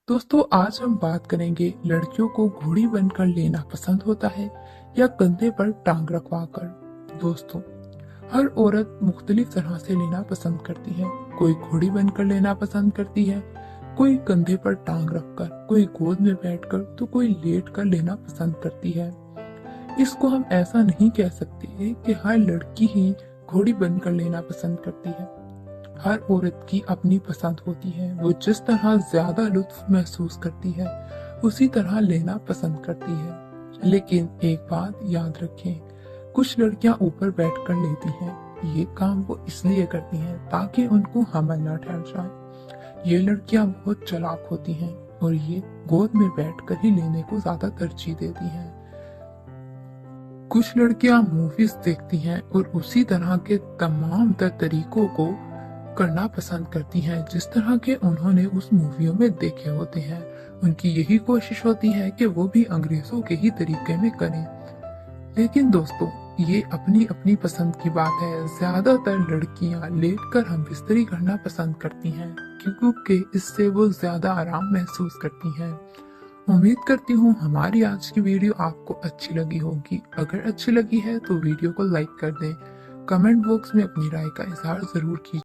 दोस्तों, आज हम बात करेंगे लड़कियों को घोड़ी बनकर लेना पसंद होता है या कंधे पर टांग रखवाकर। दोस्तों, हर औरत मुख्तलिफ तरह से लेना पसंद करती है। कोई घोड़ी बनकर लेना पसंद करती है, कोई कंधे पर टांग रखकर, कोई गोद में बैठकर, तो कोई लेट कर लेना पसंद करती है। इसको हम ऐसा नहीं कह सकते कि हर लड़की ही घोड़ी बनकर लेना पसंद करती है। हर औरत की अपनी पसंद होती है। वो जिस तरह ज्यादा लुत्फ महसूस करती है उसी तरह लेना पसंद करती है। लेकिन एक बात याद रखें, कुछ लड़कियां ऊपर बैठकर लेती हैं। ये काम वो इसलिए करती हैं ताकि उनको हमल न ठहर जाए। ये लड़कियां बहुत चालाक होती हैं और ये गोद में बैठकर ही लेने को ज्यादा तरजीह देती हैं। कुछ लड़कियां मूवीज देखती हैं और उसी तरह के तमाम तर तरीकों को करना पसंद करती हैं जिस तरह के उन्होंने उस मूवियों में देखे होते हैं। उनकी यही कोशिश होती है कि वो भी अंग्रेजों के ही तरीके में करें। लेकिन दोस्तों, ये अपनी अपनी पसंद की बात है। ज्यादातर लड़कियां लेटकर हम बिस्तरी करना पसंद करती हैं क्योंकि इससे वो ज्यादा आराम महसूस करती हैं। उम्मीद करती हूँ हमारी आज की वीडियो आपको अच्छी लगी होगी। अगर अच्छी लगी है तो वीडियो को लाइक कर दें। कमेंट बॉक्स में अपनी राय का इजहार जरूर कीजिए।